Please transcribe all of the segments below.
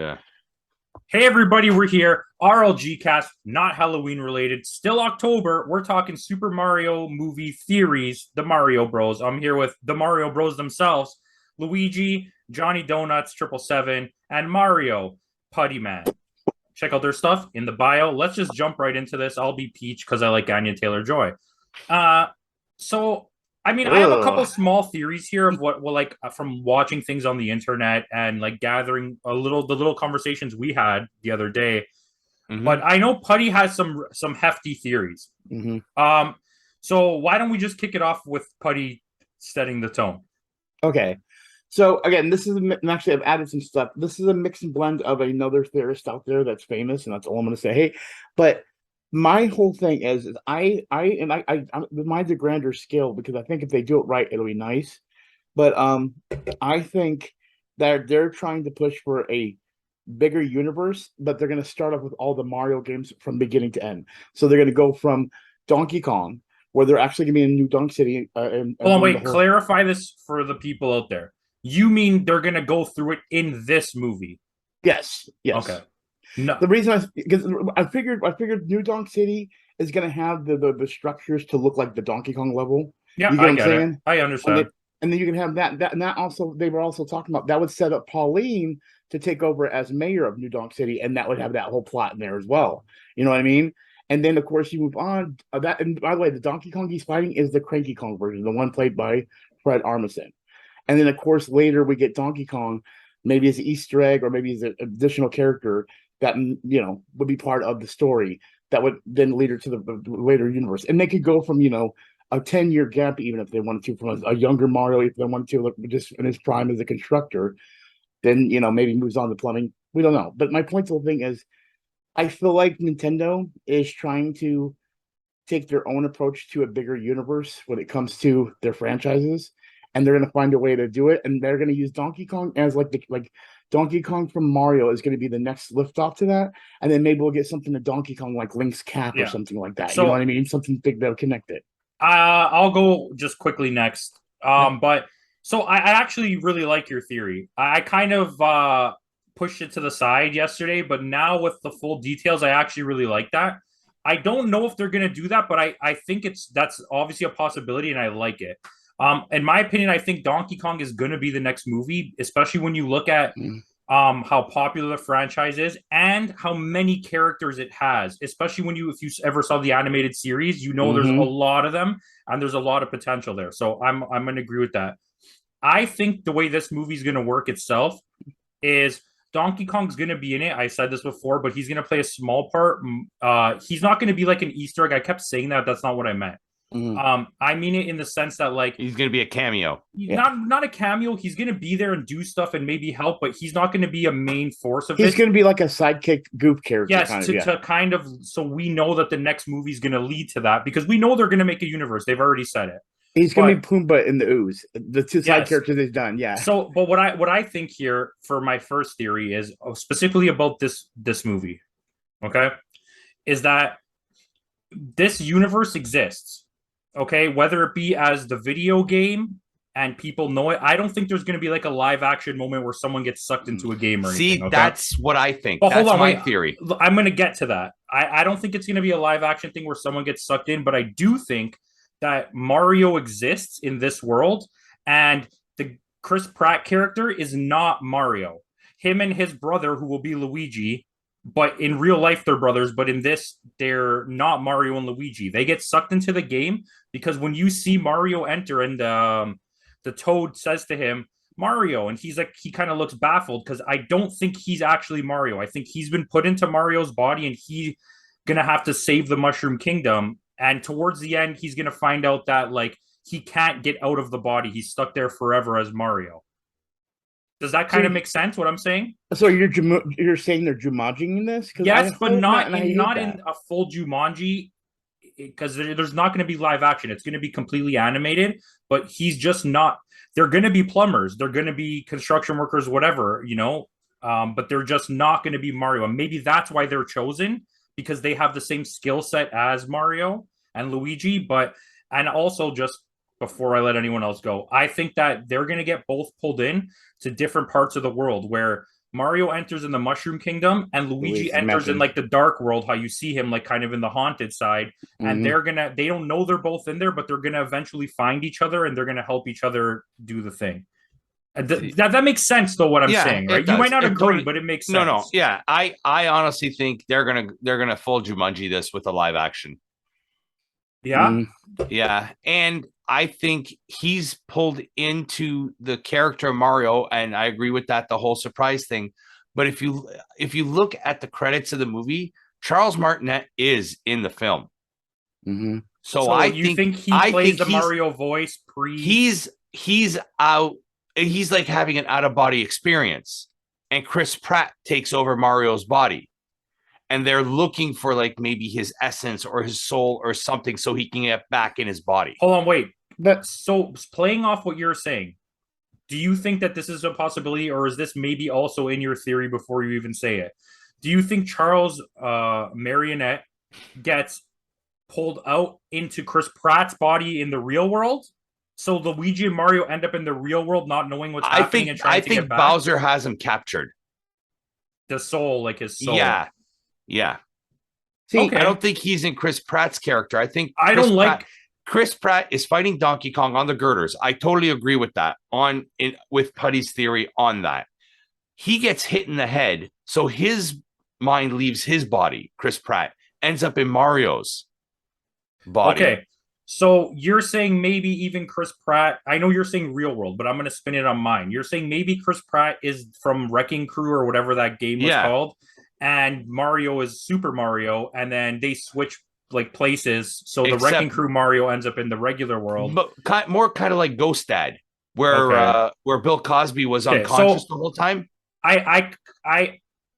Yeah. Hey everybody, we're here. RLG cast, not Halloween related. Still October. We're talking Super Mario movie theories, the Mario Bros. I'm here with the Mario Bros themselves, Luigi, Johnny Donuts, 777, and Mario, Puttyman. Check out their stuff in the bio. Let's just jump right into this. I'll be Peach because I like Anya Taylor-Joy. Uh, so I have a couple Ugh. small theories here of what like from watching things on the internet and like gathering the little conversations we had the other day. But Hmm. I know Putty has some hefty theories. Hmm. Um, so why don't we just kick it off with Putty setting the tone? Okay. So again, this is and actually I've added some stuff. This is a mix and blend of another theorist out there that's famous, and that's all I'm going to say. Hey, but my whole thing is mine's a grander scale because I think if they do it right, it'll be nice. But I think that they're trying to push for a bigger universe, but they're going to start off with all the Mario games from beginning to end. So they're going to go from Donkey Kong, where they're actually going to be in New Donk City, and Hold on, doing the wait. whole. Clarify this for the people out there. You mean they're gonna go through it in this movie? Yes, Okay. yes. No. The reason because I figured New Donk City is going to have the structures to look like the Donkey Kong level. Yeah, You get I what I'm get it. saying? I And then understand. and then you can have that and that also they were also talking about that would set up Pauline to take over as mayor of New Donk City, and that would have that whole plot in there as well. You know what I mean? And then of course you move on that. And by the way, the Donkey Kong he's fighting is the Cranky Kong version, the one played by Fred Armisen. And then of course later we get Donkey Kong, maybe as an Easter egg or maybe as an additional character that would be part of the story that would then lead her to the later universe. And they could go from a 10-year gap even if they wanted to, from a younger Mario if they wanted to look just in his prime as a constructor, then maybe moves on to plumbing. We don't know. But my point to the thing is I feel like Nintendo is trying to take their own approach to a bigger universe when it comes to their franchises, and they're going to find a way to do it. And they're going to use Donkey Kong as like Donkey Kong from Mario is going to be the next lift off to that, and then maybe we'll get something to Donkey Kong like Link's cap or Yeah. something like that. You know what I So mean? Something big that'll connect it. I'll go just quickly next. Yeah. But so I actually really like your theory. I kind of pushed it to the side yesterday, but now with the full details, I actually really like that. I don't know if they're gonna do that, but I think that's obviously a possibility, and I like it. In my opinion, I think Donkey Kong is gonna be the next movie, especially when you look at Mm. how popular the franchise is and how many characters it has, especially when if you ever saw the animated series, there's a Mm-hmm. lot of them and there's a lot of potential there. So I'm going to agree with that. I think the way this movie is going to work itself is Donkey Kong's going to be in it. I said this before, but he's going to play a small part. He's not going to be like an Easter egg. I kept saying that. That's not what I meant. Mm-hmm. I mean it in the sense that like He's gonna be a cameo. Yeah. not a cameo. He's gonna be there and do stuff and maybe help, but he's not gonna be a main force of He's this. going to be like a sidekick goof character, Yes, kind of. Yeah. to kind of so we know that the next movie is gonna lead to that because we know they're gonna make a universe. They've already said it. He's going to But be Pumbaa in the ooze. The two side yes, characters they've done. Yeah. but what I think here for my first theory is specifically about this movie, okay, is that this universe exists, okay, whether it be as the video game and people know it. I don't think there's going to be like a live action moment where someone gets sucked into a game or anything. See, Okay, that's what I think. but hold That's on, my wait. theory. I'm going to get to that. I don't think it's going to be a live action thing where someone gets sucked in, but I do think that Mario exists in this world, and the Chris Pratt character is not Mario. Him and his brother, who will be Luigi, but in real life they're brothers, but in this they're not Mario and Luigi. They get sucked into the game because when you see Mario enter and the Toad says to him Mario, and he's like he kind of looks baffled because I don't think he's actually Mario. I think he's been put into Mario's body and he's gonna have to save the Mushroom Kingdom. And towards the end, he's gonna find out that like he can't get out of the body. He's stuck there forever as Mario. Does that So kind of make sense? What I'm saying? So you're saying they're Jumanjing this? Because I Yes, but hope not, not and I in hate that. a full Jumanji because there's not going to be live action. It's going to be completely animated. But he's just not. They're going to be plumbers. They're going to be construction workers, whatever But they're just not going to be Mario. And maybe that's why they're chosen because they have the same skill set as Mario and Luigi. But and also just before I let anyone else go, I think that they're going to get both pulled in to different parts of the world where Mario enters in the Mushroom Kingdom, and Luigi enters in like the Dark World. How you see him like kind of in the haunted side, and they don't know they're both in there, but they're gonna eventually find each other, and they're gonna help each other do the thing. That makes sense, though. What I'm saying, right? You might not agree, but it makes sense. No, yeah. I honestly think they're gonna full Jumanji this with a live action. Yeah, yeah, and I think he's pulled into the character of Mario, and I agree with that, the whole surprise thing. But if you look at the credits of the movie, Charles Martinet is in the film. So I think he plays the Mario voice he's out. He's like having an out-of-body experience, and Chris Pratt takes over Mario's body, and they're looking for like maybe his essence or his soul or something so he can get back in his body. Hold on, wait. So playing off what you're saying, do you think that this is a possibility, or is this maybe also in your theory before you even say it? Do you think Charles Martinet gets pulled out into Chris Pratt's body in the real world? So Luigi and Mario end up in the real world not knowing what's happening and trying to get back? I think Bowser has him captured. The soul, like his soul. Yeah. See, okay. I don't think he's in Chris Pratt's character. I think Chris Pratt is fighting Donkey Kong on the girders. I totally agree with that with Putty's theory on that. He gets hit in the head, so his mind leaves his body. Chris Pratt ends up in Mario's body. Okay. So you're saying maybe even Chris Pratt, I know you're saying real world, but I'm going to spin it on mine. You're saying maybe Chris Pratt is from Wrecking Crew or whatever that game was called, and Mario is Super Mario, and then they switch like places. So the Wrecking Crew Mario ends up in the regular world. But more kind of like Ghost Dad, where Bill Cosby was unconscious the whole time. I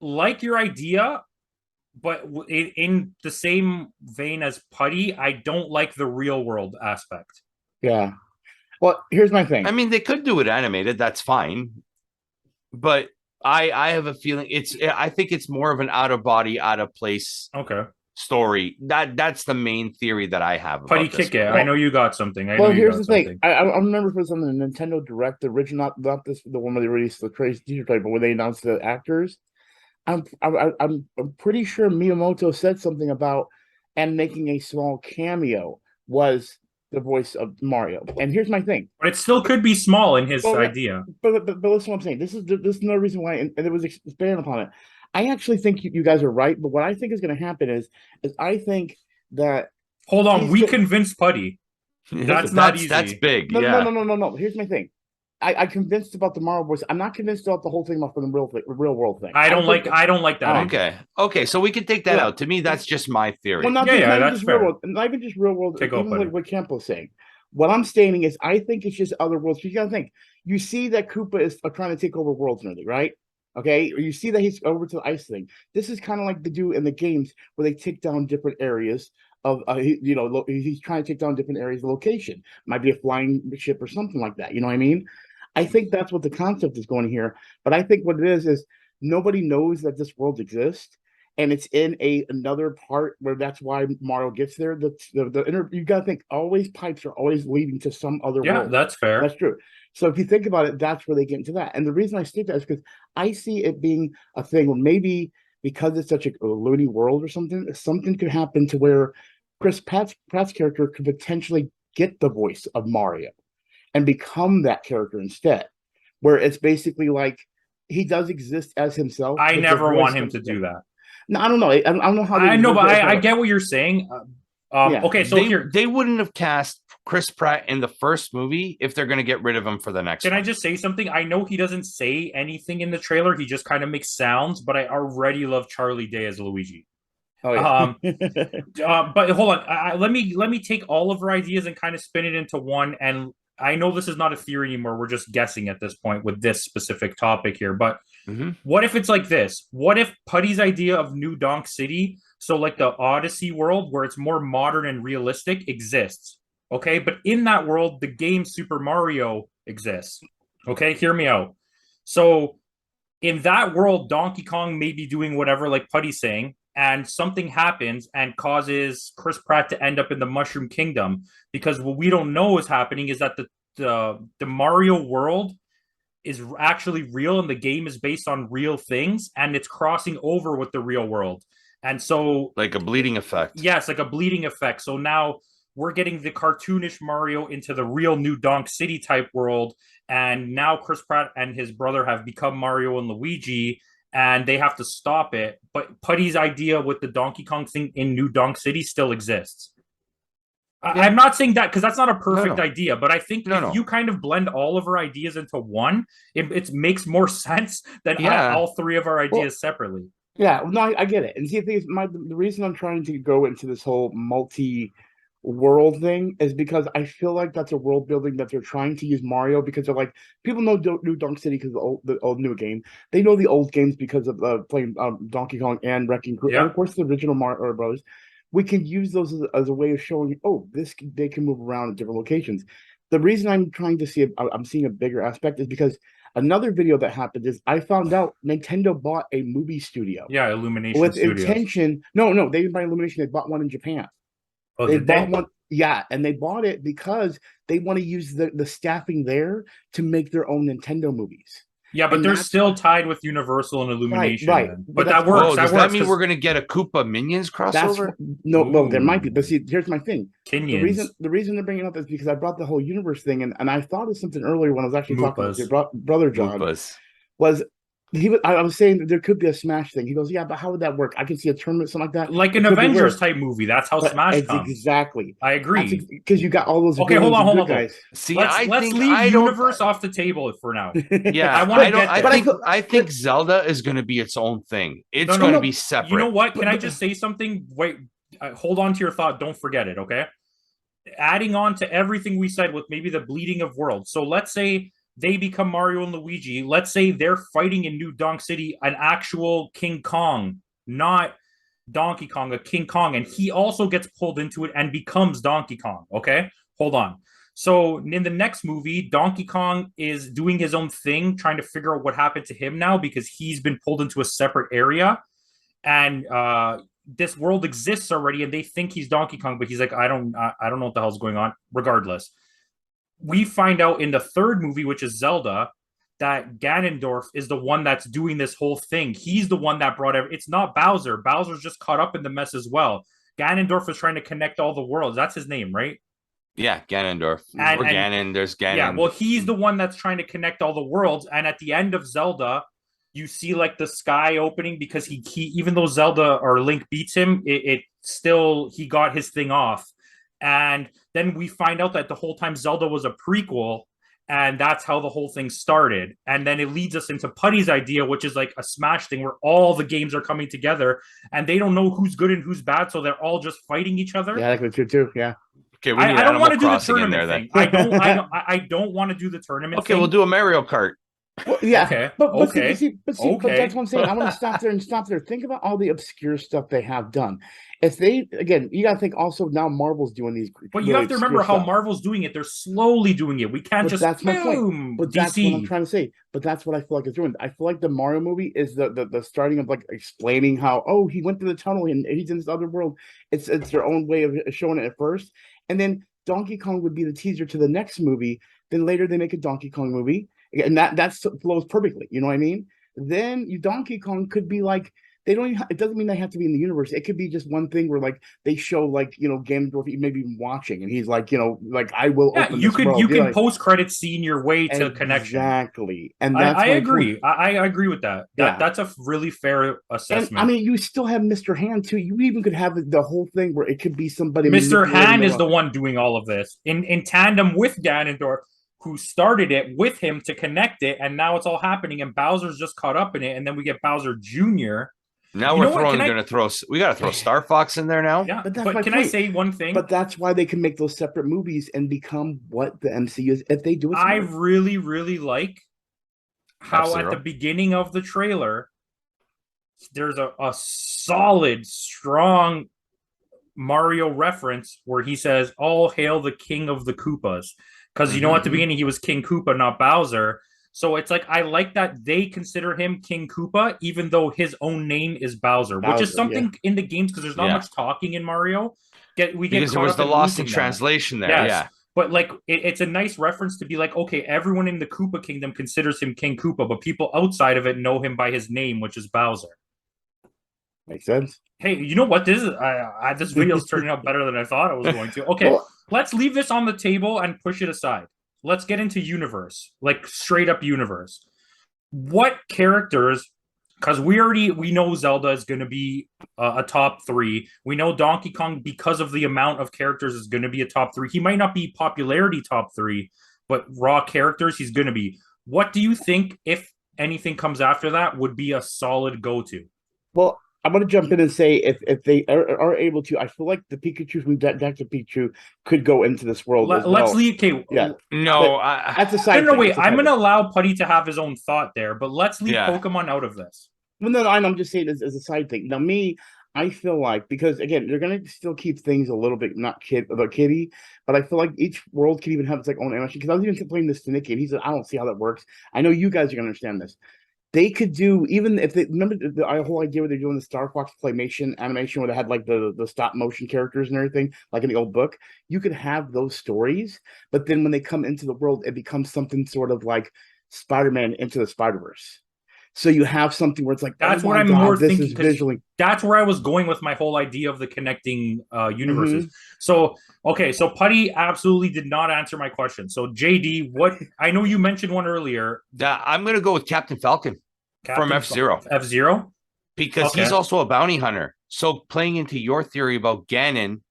like your idea, but in the same vein as Putty, I don't like the real world aspect. Yeah. Well, here's my thing. I mean, they could do it animated. That's fine. But I have a feeling I think it's more of an out of body, out of place story. That's the main theory that I have. Putty, kick it. I know you got something. Here's the thing. I remember for something the Nintendo Direct, the original, not this, the one where they released the crazy teacher type, but when they announced the actors. I'm pretty sure Miyamoto said something about and making a small cameo was the voice of Mario. And here's my thing. But it still could be small in his idea. But listen what I'm saying. This is another reason why, and it was expanded upon it. I actually think you guys are right, but what I think is going to happen is I think that. Hold on, we convinced Putty. That's not easy. That's big. No. Here's my thing. I convinced about the Mario voice. I'm not convinced about the whole thing about the real world thing. I don't like that. Okay. So we can take that out. To me, that's just my theory. Well, that's fair. Real world, not even just real world. Even like what Campo's saying. What I'm stating is, I think it's just other worlds. You gotta think. You see that Koopa is trying to take over worlds and everything, right? Okay. Or you see that he's over to the ice thing. This is kind of like they do in the games where they take down different areas of he's trying to take down different areas of location. Might be a flying ship or something like that. You know what I mean? I think that's what the concept is going here. But I think what it is nobody knows that this world exists, and it's in another part where that's why Mario gets there. You got to think always pipes are always leading to some other world. Yeah, that's fair. That's true. So if you think about it, that's where they get into that. And the reason I state that is because I see it being a thing where maybe because it's such a loony world or something could happen to where Chris Pratt's character could potentially get the voice of Mario and become that character instead, where it's basically like he does exist as himself. I never want him to do that. No, I don't know. I don't know how. I know, but I get what you're saying. Okay, so they wouldn't have cast Chris Pratt in the first movie if they're going to get rid of him for the next. Can I just say something? I know he doesn't say anything in the trailer. He just kind of makes sounds, but I already love Charlie Day as Luigi. Oh, yeah. But hold on. Let me take all of our ideas and kind of spin it into one. And I know this is not a theory anymore. We're just guessing at this point with this specific topic here. But what if it's like this? What if Putty's idea of New Donk City, so like the Odyssey world where it's more modern and realistic, exists? Okay, but in that world, the game Super Mario exists. Okay, hear me out. So in that world, Donkey Kong may be doing whatever, like Putty's saying, and something happens and causes Chris Pratt to end up in the Mushroom Kingdom, because what we don't know is happening is that the Mario world is actually real and the game is based on real things and it's crossing over with the real world. And so, like a bleeding effect. yes, like a bleeding effect. So now we're getting the cartoonish Mario into the real New Donk City type world. And now Chris Pratt and his brother have become Mario and Luigi, and they have to stop it. But Putty's idea with the Donkey Kong thing in New Donk City still exists. Yeah. I'm not saying that because that's not a perfect idea, but I think if you kind of blend all of our ideas into one, it makes more sense than all three of our ideas separately. Yeah, no, I get it. And see, the reason I'm trying to go into this whole multi-world thing is because I feel like that's a world building that they're trying to use Mario, because they're like, people know New Donk City because of the old new game. They know the old games because of playing Donkey Kong and Wrecking Crew, and of course the original Mario Bros. We can use those as a way of showing, they can move around at different locations. The reason I'm trying to see, I'm seeing a bigger aspect is because another video that happened is I found out Nintendo bought a movie studio. Yeah, Illumination with Studios. intention. No, they didn't buy Illumination. They bought one in Japan. Oh, they bought one. Yeah, and they bought it because they want to use the staffing there to make their own Nintendo movies. Yeah, but they're still tied with Universal and Illumination. Right. But that works. Oh, does that mean we're going to get a Koopa Minions crossover? Well, there might be. But see, here's my thing. Kinions. The reason they're bringing it up is because I brought the whole universe thing, and I thought of something earlier when I was actually talking with your brother John. I was saying that there could be a Smash thing. He goes, yeah, but how would that work? I can see a tournament, something like that. Like an Avengers type movie. That's how Smash comes. Exactly. I agree. Because you got all those. Okay, hold on. Guys. See, let's leave Universe off the table for now. Yeah, I think Zelda is going to be its own thing. It's going to be separate. You know what? Can I just say something? Wait, hold on to your thought. Don't forget it, okay? Adding on to everything we said with maybe the bleeding of worlds. So let's say they become Mario and Luigi. Let's say they're fighting in New Donk City an actual King Kong, not Donkey Kong, a King Kong. And he also gets pulled into it and becomes Donkey Kong. Okay, hold on. So in the next movie, Donkey Kong is doing his own thing, trying to figure out what happened to him now because he's been pulled into a separate area. And this world exists already, and they think he's Donkey Kong, but he's like, I don't know what the hell's going on. Regardless, we find out in the third movie, which is Zelda, that Ganondorf is the one that's doing this whole thing. He's the one that brought it's not Bowser. Bowser's just caught up in the mess as well. Ganondorf is trying to connect all the worlds. That's his name, right? Yeah, Ganondorf. Ganon, there's Ganon. Yeah, well, he's the one that's trying to connect all the worlds. And at the end of Zelda, you see like the sky opening because he even though Zelda or Link beats him, it still, he got his thing off. And then we find out that the whole time Zelda was a prequel, and that's how the whole thing started. And then it leads us into Putty's idea, which is like a Smash thing where all the games are coming together and they don't know who's good and who's bad, so they're all just fighting each other. Yeah, that's true too. Yeah. Okay, we need I don't want to do the Crossing tournament thing. I don't want to do the tournament. Okay, we'll do a Mario Kart. Well, yeah, Okay. but that's what I'm saying. I want to stop there. Think about all the obscure stuff they have done. If they, again, you got to think also now Marvel's doing these. But you have to remember how Marvel's doing it. They're slowly doing it. We can't just that's my point. boom. But that's what I'm trying to say. But that's what I feel like it's doing. I feel like the Mario movie is the starting of like explaining how he went to the tunnel and he's in this other world. It's their own way of showing it at first, and then Donkey Kong would be the teaser to the next movie. Then later they make a Donkey Kong movie. And that flows perfectly, you know what I mean? Then Donkey Kong could be like, they don't even, it doesn't mean they have to be in the universe. It could be just one thing where like they show like, Ganondorf maybe even watching, and he's like, like I will. Yeah, open you this can world. post credit scene your way to connection. Exactly, and that's I agree. I agree with that. That's a really fair assessment. And, I mean, you still have Mr. Hand too. You even could have the whole thing where it could be somebody. Mr. Hand is the one doing all of this in tandem with Ganondorf, who started it with him to connect it, and now it's all happening, and Bowser's just caught up in it, and then we get Bowser Jr. Now we got to throw Star Fox in there now. Yeah, but can I say one thing? But that's why they can make those separate movies and become what the MCU is if they do it. I really, really like how at the beginning of the trailer, there's a solid, strong Mario reference where he says, "All hail the king of the Koopas." Because, at the beginning, he was King Koopa, not Bowser. So it's like, I like that they consider him King Koopa, even though his own name is Bowser which is something in the games, because there's not much talking in Mario. Because there was the lost in translation there. Yes. Yeah. But like, it's a nice reference to be like, okay, everyone in the Koopa Kingdom considers him King Koopa, but people outside of it know him by his name, which is Bowser. Makes sense. Hey, you know what? This video is turning out better than I thought it was going to. Okay, Well, let's leave this on the table and push it aside. Let's get into universe, like straight up universe. What characters? Because we know Zelda is going to be a top 3. We know Donkey Kong, because of the amount of characters, is going to be a top 3. He might not be popularity top 3, but raw characters he's going to be. What do you think, if anything comes after that, would be a solid go-to? well, I'm going to jump in and say if they are able to, I feel like the Pikachu from Detective Pikachu could go into this world as well. Let's leave. Okay, Yeah. No, That's a side no, thing. wait. It's a I'm side going to thing. allow Putty to have his own thought there, but let's leave Yeah. Pokemon out of this. Well, no, I'm just saying as a side thing. Now, I feel like, because again, they're gonna still keep things a little bit not kiddie, but I feel like each world can even have its like own animation. Because I was even complaining this to Nikki, and he said, "I don't see how that works." I know you guys are gonna understand this. They could do, even if they remember the whole idea where they're doing the Star Fox claymation animation where they had like the stop motion characters and everything, like in the old book. You could have those stories, but then when they come into the world, it becomes something sort of like Spider-Man into the Spider-Verse. So you have something where it's like, That's oh what my I'm God, more this thinking, is 'cause visually. that's where I was going with my whole idea of the connecting universes. So, okay, so Putty absolutely did not answer my question. So, JD, what I know you mentioned one earlier, I'm going to go with Captain Falcon from F-Zero. F-Zero? Because he's also a bounty hunter. So playing into your theory about Ganon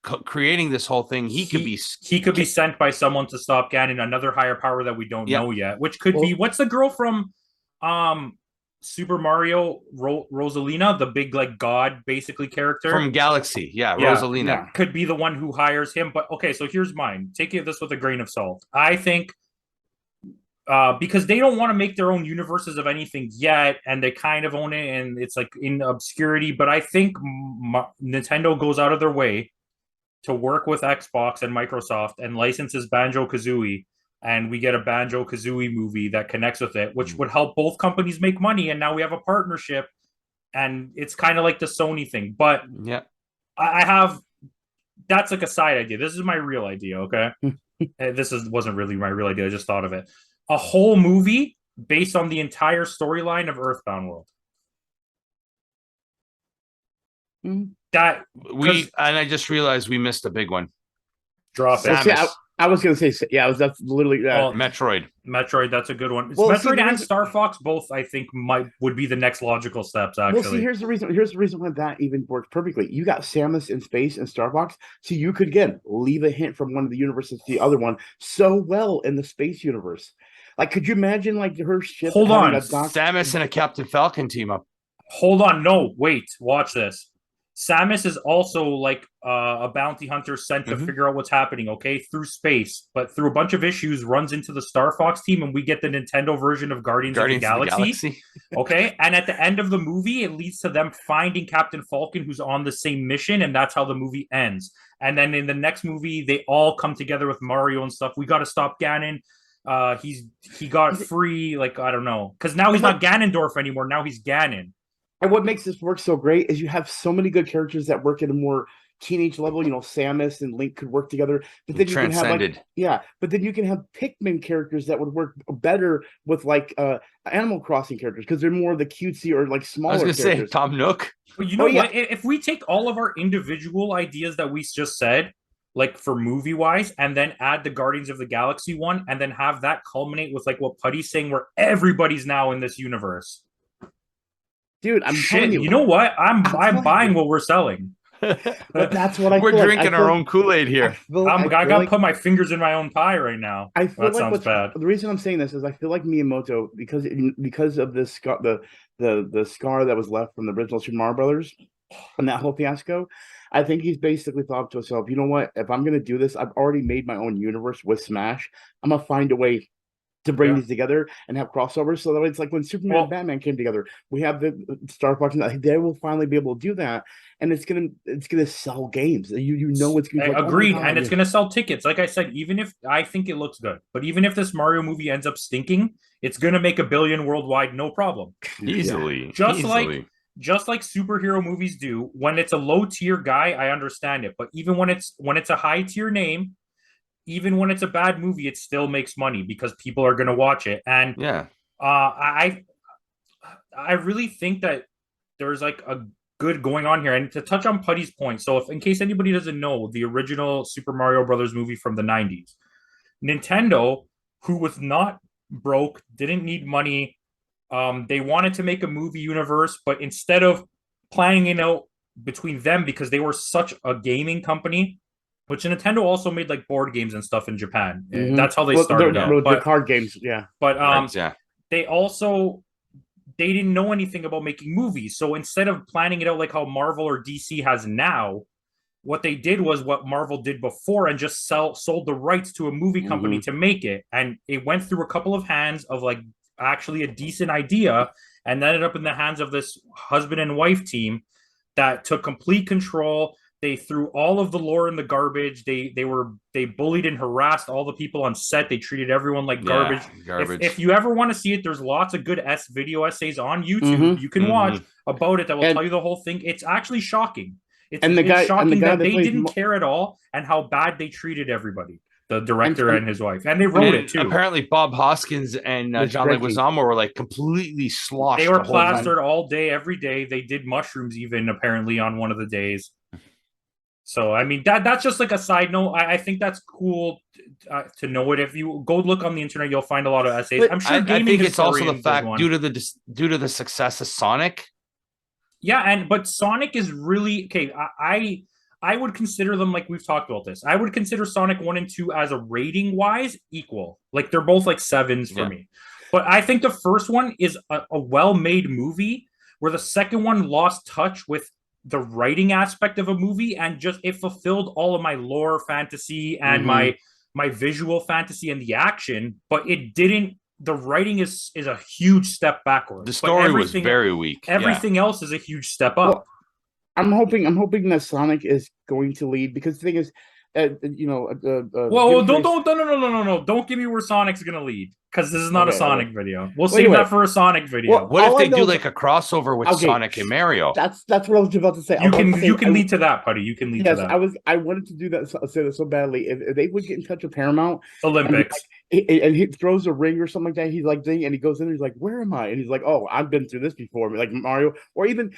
creating this whole thing, he could be sent by someone to stop Ganon, another higher power that we don't know yet, which could be, what's the girl from Super Mario, Rosalina, the big like god basically character from Galaxy. Yeah, Rosalina could be the one who hires him. But okay, so here's mine. Take this with a grain of salt. I think because they don't want to make their own universes of anything yet, and they kind of own it, and it's like in obscurity. But I think Nintendo goes out of their way to work with Xbox and Microsoft and licenses Banjo-Kazooie, and we get a Banjo-Kazooie movie that connects with it, which would help both companies make money. And now we have a partnership, and it's kind of like the Sony thing. But yeah, I have, that's like a side idea. This is my real idea, okay? Wasn't really my real idea. I just thought of it. A whole movie based on the entire storyline of Earthbound World. That and I just realized we missed a big one. Drop it. See, I was gonna say, that's literally Metroid. Metroid, that's a good one. Well, Metroid and Star Fox both, I think, would be the next logical steps. Actually, well, see, here's the reason why that even works perfectly. You got Samus in space and Star Fox, so you could again leave a hint from one of the universes to the other one so well in the space universe. Like, could you imagine like her ship? Hold on, Samus and a Captain Falcon team up. Hold on, no, wait, watch this. Samus is also like a bounty hunter sent to figure out what's happening, okay, through space, but through a bunch of issues runs into the Star Fox team, and we get the Nintendo version of Guardians of the Galaxy. Okay, and at the end of the movie, it leads to them finding Captain Falcon, who's on the same mission, and that's how the movie ends. And then in the next movie, they all come together with Mario and stuff. We got to stop Ganon. He got free, like, I don't know, because now he's not Ganondorf anymore. Now he's Ganon. And what makes this work so great is you have so many good characters that work at a more teenage level. You know, Samus and Link could work together, but then you can have but then you can have Pikmin characters that would work better with like Animal Crossing characters because they're more of the cutesy or like smaller. I was gonna say Tom Nook. Well, you know what? If we take all of our individual ideas that we just said, like for movie wise, and then add the Guardians of the Galaxy one, and then have that culminate with like what Putty's saying, where everybody's now in this universe. Dude, I'm telling you. You know what? I'm buying what we're selling. But that's what we're drinking our own Kool-Aid here. I gotta put my fingers in my own pie right now. I feel that sounds bad. The reason I'm saying this is I feel like Miyamoto, because of this the scar that was left from the original Super Mario Brothers and that whole fiasco, I think he's basically thought to himself, you know what? If I'm gonna do this, I've already made my own universe with Smash. I'm gonna find a way to bring these together and have crossovers, so that it's like when Superman and Batman came together, we have the Star Fox, and they will finally be able to do that, and it's gonna sell games. You know it's gonna. Agreed, and it's gonna sell tickets. Like I said, even if I think it looks good, but even if this Mario movie ends up stinking, it's gonna make $1 billion worldwide, no problem, easily. Just like superhero movies do. When it's a low tier guy, I understand it, but even when it's a high tier name, even when it's a bad movie, it still makes money because people are going to watch it. And Yeah. I really think that there's like a good going on here. And to touch on Putty's point, so if in case anybody doesn't know, the original Super Mario Brothers movie from the 90s, Nintendo, who was not broke, didn't need money, they wanted to make a movie universe, but instead of planning it out between them, because they were such a gaming company, which Nintendo also made like board games and stuff in Japan. That's how they started out. The card games, yeah. But Yeah. they didn't know anything about making movies. So instead of planning it out like how Marvel or DC has now, what they did was what Marvel did before and just sold the rights to a movie company to make it. And it went through a couple of hands of like actually a decent idea and ended up in the hands of this husband and wife team that took complete control. They threw all of the lore in the garbage. They bullied and harassed all the people on set. They treated everyone like garbage. If you ever want to see it, there's lots of good video essays on YouTube you can watch about it that will tell you the whole thing. It's actually shocking. It's shocking that they didn't care at all and how bad they treated everybody. The director and his wife, and they wrote it too. Apparently, Bob Hoskins and John Leguizamo were like completely sloshed. They were plastered all day, every day. They did mushrooms even apparently on one of the days. So I mean that's just like a side note. I think that's cool to know it. If you go look on the internet, you'll find a lot of essays. But I'm sure. I think it's also the fact due to the success of Sonic. Yeah, but Sonic is really okay. I would consider them, like we've talked about this, I would consider Sonic 1 and 2 as a rating wise equal. Like they're both like 7s for me. But I think the first one is a well-made movie where the second one lost touch with the writing aspect of a movie and just it fulfilled all of my lore fantasy and my visual fantasy and the action, but it didn't. The writing is a huge step backwards. The story was very weak. Everything else is a huge step up. Well, I'm hoping that Sonic is going to lead, because the thing is, Whoa! Don't give me where Sonic's gonna lead, because this is not a Sonic video. We'll save that for a Sonic video. Well, what if they do like a crossover with Sonic and Mario? That's what I was about to say. You can lead to that, Putty. You can lead to that. I wanted to do that so badly. If they would get in touch with Paramount Olympics, and he throws a ring or something like that, he's like, and he goes in there, he's like, where am I? And he's like, oh, I've been through this before, like Mario, or even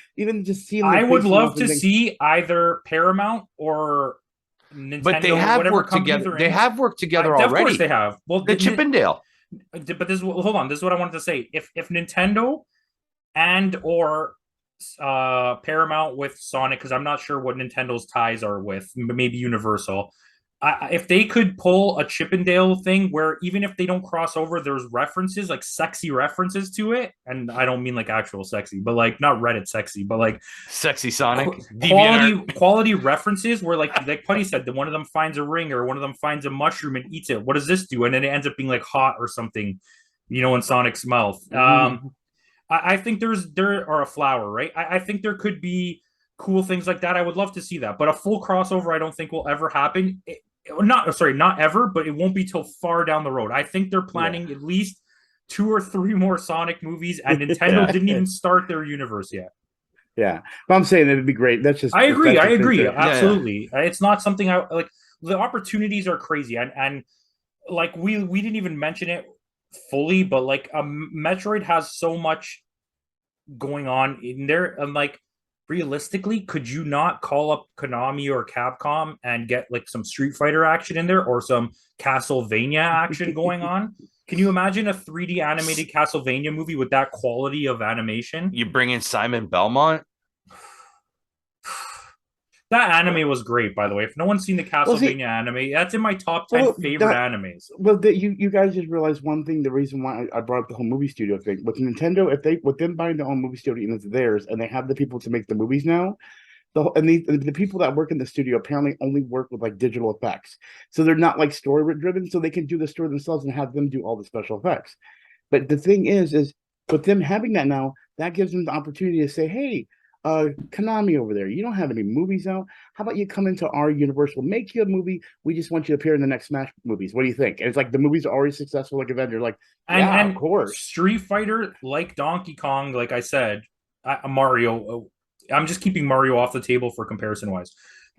just seeing. I would love to see either Paramount or Nintendo, but they have worked together. They have worked together already. Of course, they have. Well, the Chippendale. But hold on. This is what I wanted to say. If Nintendo and or Paramount with Sonic, because I'm not sure what Nintendo's ties are with, maybe Universal. If they could pull a Chippendale thing where even if they don't cross over, there's references, like sexy references to it, and I don't mean like actual sexy, but like not Reddit sexy, but like sexy Sonic quality references where like Putty said that one of them finds a ring or one of them finds a mushroom and eats it. What does this do? And then it ends up being like hot or something, in Sonic's mouth. I think there are a flower, right? I think there could be cool things like that. I would love to see that, but a full crossover I don't think will ever happen. Not ever, but it won't be till far down the road. I think they're planning at least 2 or 3 more Sonic movies, and Nintendo didn't even start their universe yet. Yeah, but I'm saying it'd be great. That's just I agree. Absolutely. Yeah. It's not something I like. The opportunities are crazy, and like we didn't even mention it fully, but like Metroid has so much going on in there, and like realistically, could you not call up Konami or Capcom and get like some Street Fighter action in there or some Castlevania action going on? Can you imagine a 3D animated Castlevania movie with that quality of animation? You bring in Simon Belmont. That anime was great, by the way. If no one's seen the Castlevania anime, that's in my top 10 favorite animes. Well, you guys just realized one thing. The reason why I brought up the whole movie studio thing with Nintendo, with them buying their own movie studio and it's theirs, and they have the people to make the movies now. The people that work in the studio apparently only work with like digital effects, so they're not like story driven. So they can do the story themselves and have them do all the special effects. But the thing is with them having that now, that gives them the opportunity to say, hey, Konami over there, you don't have any movies out. How about you come into our universe? We'll make you a movie. We just want you to appear in the next Smash movies. What do you think? And it's like the movies are already successful, like Avengers. Like, and of course. Street Fighter, like Donkey Kong, like I said, Mario. I'm just keeping Mario off the table for comparison wise.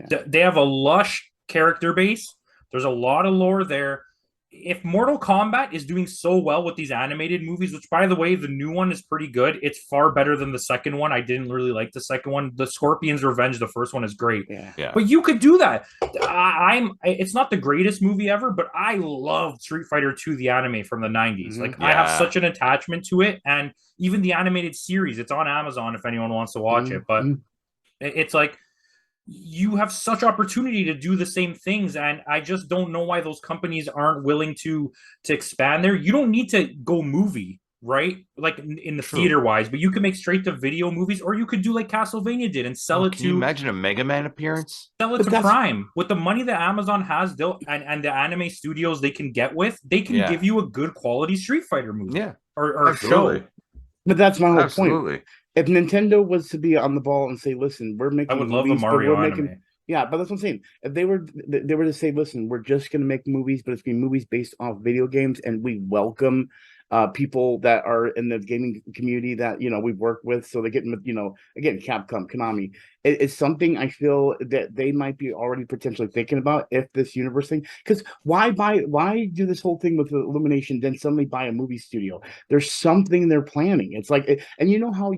Yeah. They have a lush character base, There's a lot of lore there. If Mortal Kombat is doing so well with these animated movies, which by the way, the new one is pretty good. It's far better than the second one. I didn't really like the second one. The Scorpion's Revenge, the first one is great. Yeah. But you could do that. It's not the greatest movie ever, but I love Street Fighter 2, the anime from the 90s. Like I have such an attachment to it. And even the animated series, it's on Amazon if anyone wants to watch it. But it's like, you have such opportunity to do the same things, and I just don't know why those companies aren't willing to expand there. You don't need to go movie, right? Like in the theater wise, but you can make straight to video movies, or you could do like Castlevania did and sell it to. Can you imagine a Mega Man appearance? Sell it to Prime with the money that Amazon has, and the anime studios they can get with. They can give you a good quality Street Fighter movie, or show. But that's my whole point. If Nintendo was to be on the ball and say, "Listen, we're making," I would love the Mario anime. Yeah, but that's what I'm saying. If they were to say, "Listen, we're just going to make movies, but it's going to be movies based off video games, and we welcome people that are in the gaming community that we've worked with, so they get again Capcom, Konami." It's something I feel that they might be already potentially thinking about if this universe thing. Because why do this whole thing with the Illumination, then suddenly buy a movie studio? There's something they're planning. It's like, and you know how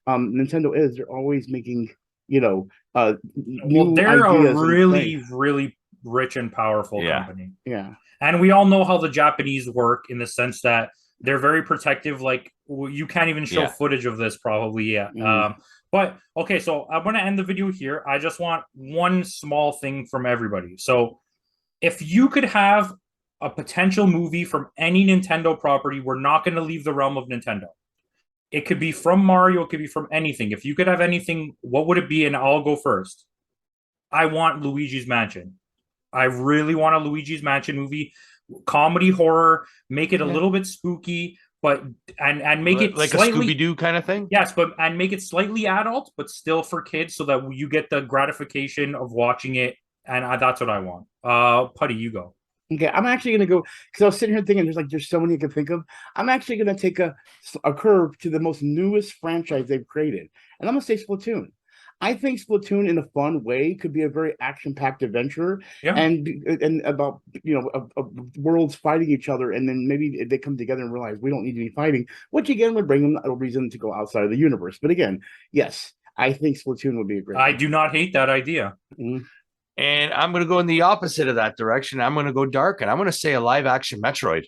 Nintendo is. They're always making new they're a really rich and powerful company. Yeah. And we all know how the Japanese work in the sense that they're very protective. Like you can't even show footage of this probably yet. But okay, so I'm going to end the video here. I just want one small thing from everybody. So if you could have a potential movie from any Nintendo property, we're not going to leave the realm of Nintendo. It could be from Mario. It could be from anything. If you could have anything, what would it be? And I'll go first. I want Luigi's Mansion. I really want a Luigi's Mansion movie, comedy horror, make it a little bit spooky, but and make it like slightly, a Scooby-Doo kind of thing. Yes, and make it slightly adult, but still for kids, so that you get the gratification of watching it. And that's what I want. Putty, you go. Okay, I'm actually gonna go because I was sitting here thinking there's so many I can think of. I'm actually gonna take a curve to the most newest franchise they've created, and I'm gonna say Splatoon. I think Splatoon, in a fun way, could be a very action-packed adventure, and about worlds fighting each other, and then maybe they come together and realize we don't need any fighting, which again would bring them a reason to go outside of the universe. But again, yes, I think Splatoon would be a great. I do not hate that idea. And I'm going to go in the opposite of that direction. I'm going to go dark, and I'm going to say a live-action Metroid.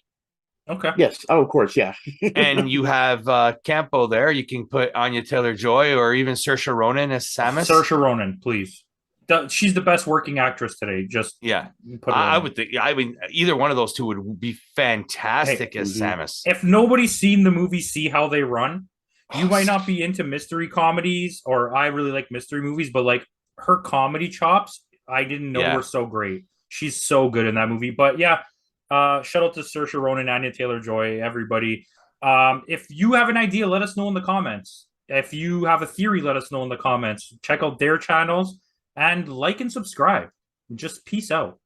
Okay. Yes. Oh, of course. Yeah. And you have Campo there. You can put Anya Taylor-Joy or even Saoirse Ronan as Samus. Saoirse Ronan, please. She's the best working actress today. Just put her I would think. I mean, either one of those two would be fantastic as Samus. If nobody's seen the movie, See How They Run. You might not be into mystery comedies, or I really like mystery movies, but like her comedy chops, I didn't know were so great. She's so good in that movie. But yeah. Shout out to Saoirse Ronan, Anya Taylor-Joy, everybody. If you have an idea, let us know in the comments. If you have a theory, let us know in the comments. Check out their channels and like and subscribe. Just peace out.